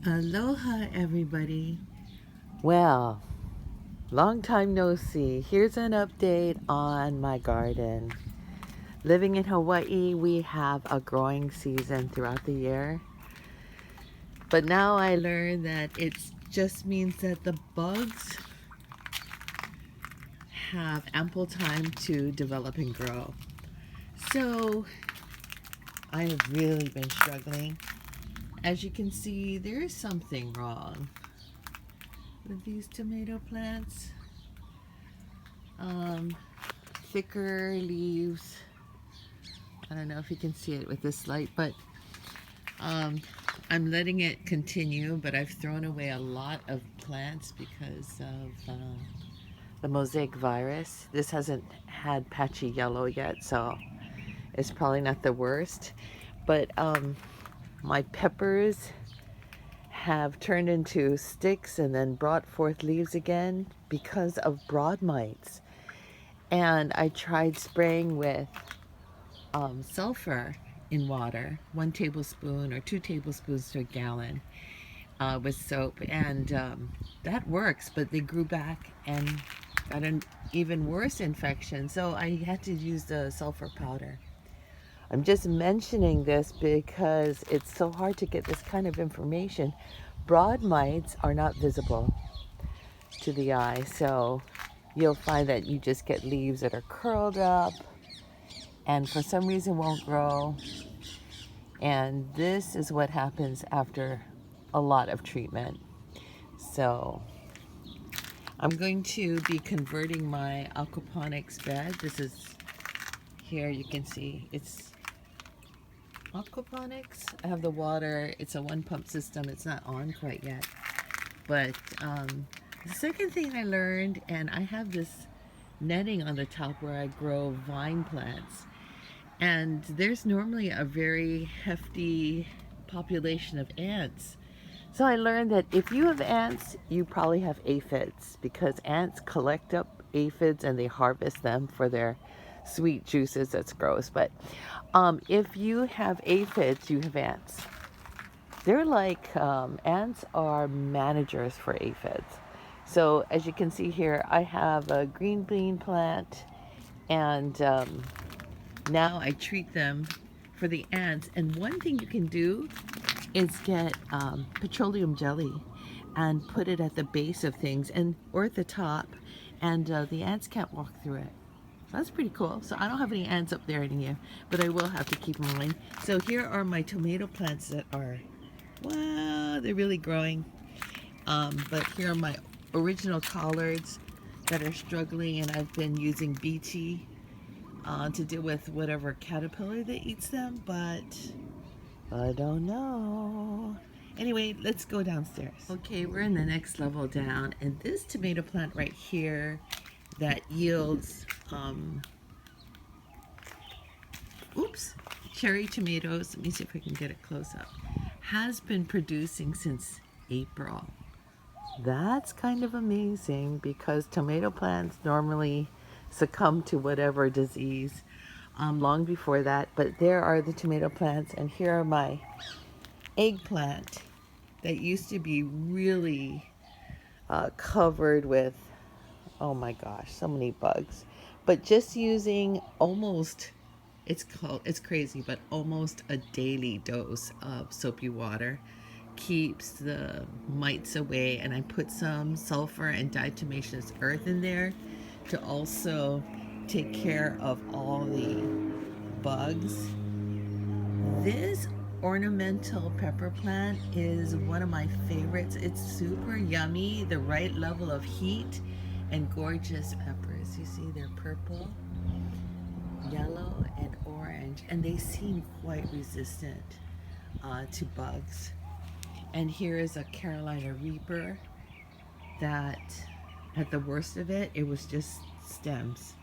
Aloha, everybody. Well, long time no see. Here's an update on my garden. Living in Hawaii, we have a growing season throughout the year. But now I learned that it just means that the bugs have ample time to develop and grow. So I have really been struggling. As you can see, there is something wrong with these tomato plants. Um, Thicker leaves. I don't know if you can see it with this light, but um, I'm letting it continue, but I've thrown away a lot of plants because of the mosaic virus. This hasn't had patchy yellow yet, so it's probably not the worst. But my peppers have turned into sticks and then brought forth leaves again because of broad mites. And I tried spraying with sulfur in water, 1 tablespoon or 2 tablespoons to a gallon with soap, and that works. But they grew back and got an even worse infection, so I had to use the sulfur powder. I'm just mentioning this because it's so hard to get this kind of information. Broad mites are not visible to the eye, so you'll find that you just get leaves that are curled up and for some reason won't grow. And this is what happens after a lot of treatment. So I'm going to be converting my aquaponics bed. This is, here you can see it's aquaponics. I have the water. It's a one pump system. It's not on quite yet. But the second thing I learned, and I have this netting on the top where I grow vine plants. And there's normally a very hefty population of ants. So I learned that if you have ants, you probably have aphids because ants collect up aphids and they harvest them for their sweet juices. That's gross. But if you have aphids, you have ants. They're like, ants are managers for aphids. So as you can see here, I have a green bean plant and now I treat them for the ants. And one thing you can do is get petroleum jelly and put it at the base of things and or at the top, and the ants can't walk through it. So that's pretty cool. So I don't have any ants up there anymore, but I will have to keep mowing. So here are my tomato plants that are, wow, they're really growing. But here are my original collards that are struggling, and I've been using BT to deal with whatever caterpillar that eats them, but I don't know. Anyway, let's go downstairs. Okay, we're in the next level down, and this tomato plant right here that yields, oops, cherry tomatoes, let me see if I can get it close up, has been producing since April. That's kind of amazing because tomato plants normally succumb to whatever disease long before that. But there are the tomato plants, and here are my eggplant that used to be really covered with, oh my gosh, so many bugs. But just using almost, it's crazy, but almost a daily dose of soapy water keeps the mites away. And I put some sulfur and diatomaceous earth in there to also take care of all the bugs. This ornamental pepper plant is one of my favorites. It's super yummy, the right level of heat, and gorgeous peppers. You see, they're purple, yellow, and orange, and they seem quite resistant to bugs. And here is a Carolina Reaper that, at the worst of it, it was just stems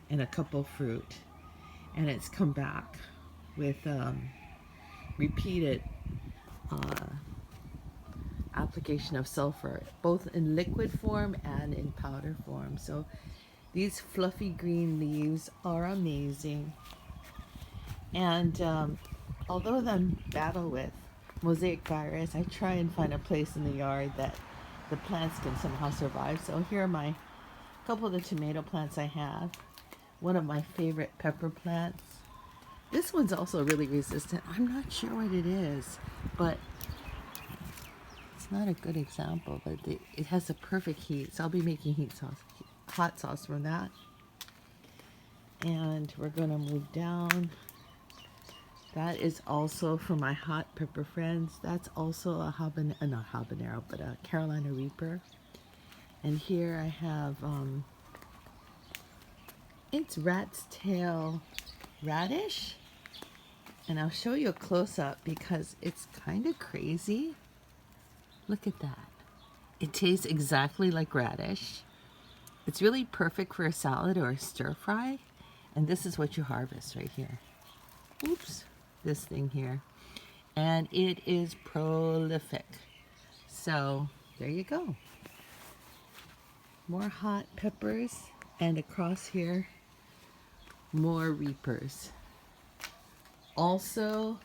and a couple fruit. And it's come back with repeated application of sulfur, both in liquid form and in powder form. So these fluffy green leaves are amazing. And although I'm battle with mosaic virus, I try and find a place in the yard that the plants can somehow survive. So here are my couple of the tomato plants I have. One of my favorite pepper plants. This one's also really resistant. I'm not sure what it is, but it's not a good example, but it has a perfect heat. So I'll be making hot sauce from that. And we're gonna move down. That is also for my hot pepper friends. That's also a not habanero, but a Carolina Reaper. And here I have, it's rat's tail radish. And I'll show you a close-up because it's kind of crazy. Look at that. It tastes exactly like radish. It's really perfect for a salad or a stir fry. And this is what you harvest right here. Oops, this thing here. And it is prolific. So there you go. More hot peppers, and across here, more reapers. Also,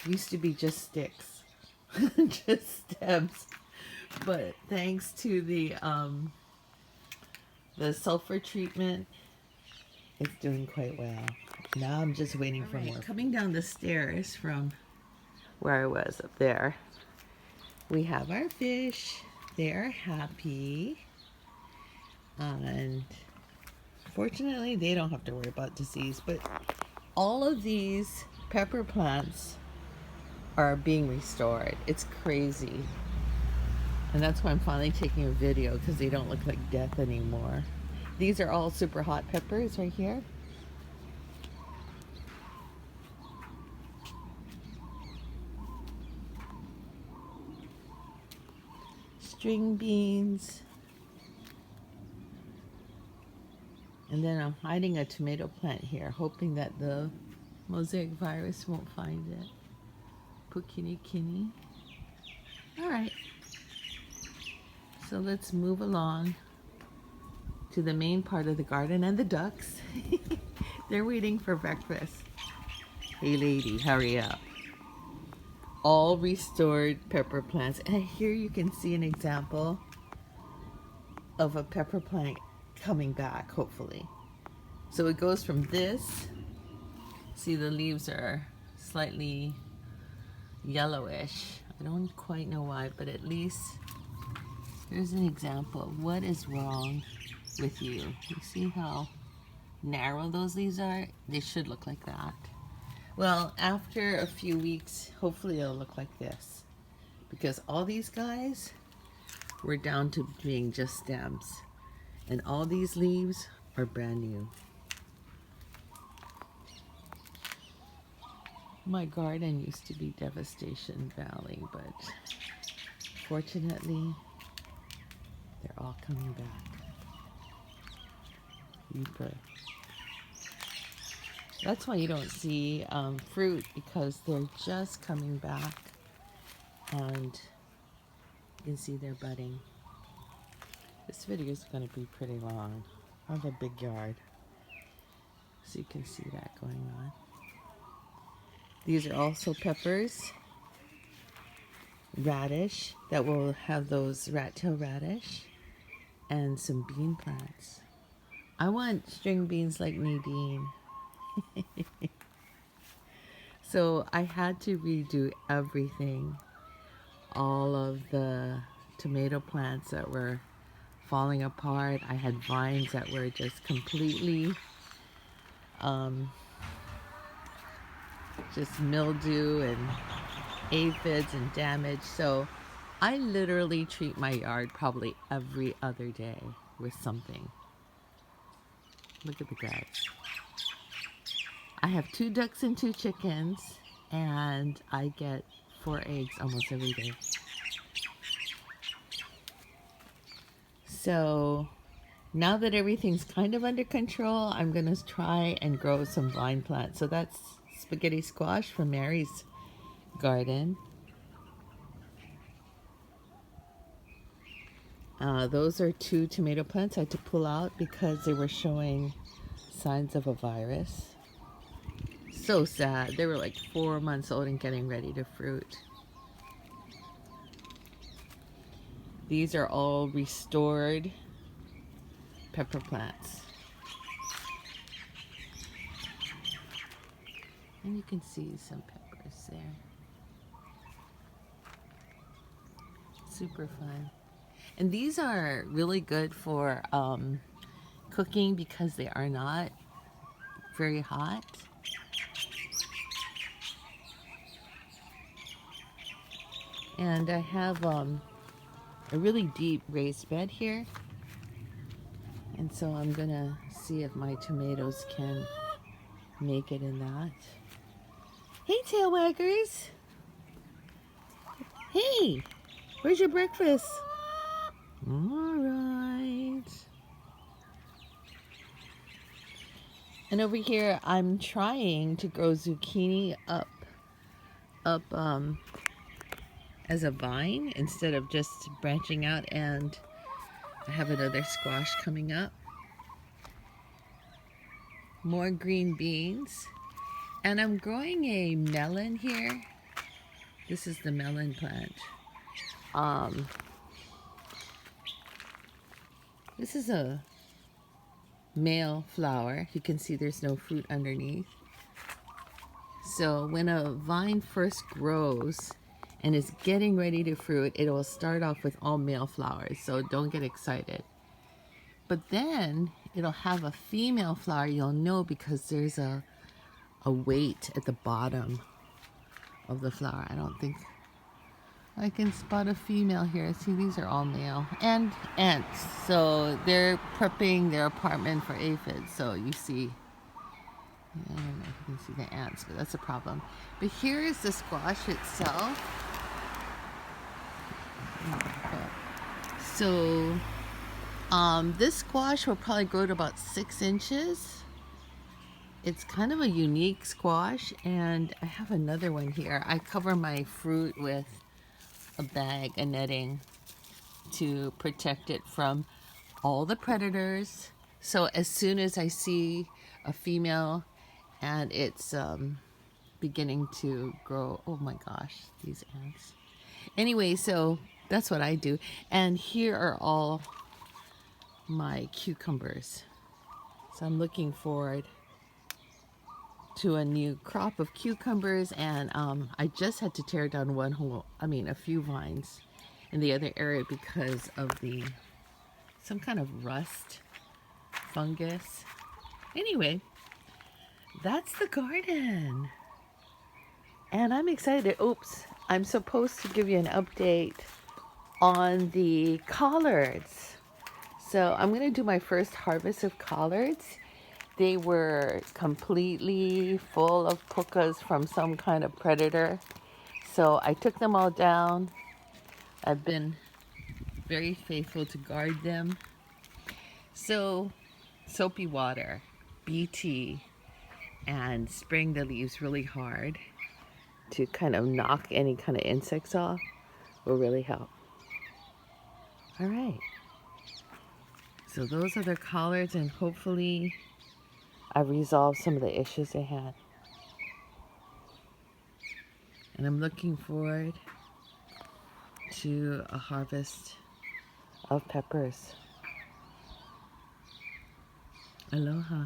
used to be just sticks, just stems. But thanks to the sulfur treatment, it's doing quite well. Now I'm just waiting for more. Coming down the stairs from where I was up there, we have our fish. They're happy. And fortunately, they don't have to worry about disease. But all of these pepper plants are being restored. It's crazy. And that's why I'm finally taking a video, because they don't look like death anymore. These are all super hot peppers right here. String beans. And then I'm hiding a tomato plant here, hoping that the mosaic virus won't find it. Pukini. All right. So let's move along to the main part of the garden and the ducks. They're waiting for breakfast. Hey lady, hurry up. All restored pepper plants. And here you can see an example of a pepper plant coming back, hopefully. So it goes from this. See, the leaves are slightly yellowish. I don't quite know why, but at least here's an example of what is wrong with you. You see how narrow those leaves are? They should look like that. Well, after a few weeks, hopefully it'll look like this, because all these guys were down to being just stems, and all these leaves are brand new. My garden used to be Devastation Valley, but fortunately, they're all coming back. Reaper. That's why you don't see fruit, because they're just coming back, and you can see they're budding. This video is going to be pretty long. I have a big yard, so you can see that going on. These are also peppers, radish, that will have those rat tail radish, and some bean plants. I want string beans like Nadine. So I had to redo everything. All of the tomato plants that were falling apart. I had vines that were just completely just mildew and aphids and damage. So I literally treat my yard probably every other day with something. Look at the guys. I have 2 ducks and 2 chickens, and I get 4 eggs almost every day. So now that everything's kind of under control, I'm gonna try and grow some vine plants. So that's spaghetti squash from Mary's garden. Those are 2 tomato plants I had to pull out because they were showing signs of a virus. So sad. They were like 4 months old and getting ready to fruit. These are all restored pepper plants. And you can see some peppers there. Super fun. And these are really good for cooking because they are not very hot. And I have a really deep raised bed here. And so I'm gonna see if my tomatoes can make it in that. Hey, tail waggers. Hey, where's your breakfast? All right. And over here, I'm trying to grow zucchini up as a vine instead of just branching out, and I have another squash coming up. More green beans. And I'm growing a melon here. This is the melon plant. This is a male flower. You can see there's no fruit underneath. So when a vine first grows and is getting ready to fruit, it will start off with all male flowers. So don't get excited. But then it'll have a female flower. You'll know because there's a weight at the bottom of the flower. I don't think I can spot a female here. See, these are all male. And ants. So they're prepping their apartment for aphids. So you see, I don't know if you can see the ants, but that's a problem. But here is the squash itself. So this squash will probably grow to about 6 inches. It's kind of a unique squash, and I have another one here. I cover my fruit with a bag, a netting, to protect it from all the predators. So as soon as I see a female and it's beginning to grow, oh my gosh, these ants. Anyway, so that's what I do. And here are all my cucumbers. So I'm looking forward to a new crop of cucumbers, and I just had to tear down a few vines in the other area because of some kind of rust fungus. Anyway, that's the garden. And I'm excited. Oops, I'm supposed to give you an update on the collards. So I'm going to do my first harvest of collards. They were completely full of pucas from some kind of predator. So I took them all down. I've been very faithful to guard them. So soapy water, BT, and spraying the leaves really hard to kind of knock any kind of insects off will really help. All right. So those are the collards, and hopefully I've resolved some of the issues they had. And I'm looking forward to a harvest of peppers. Aloha.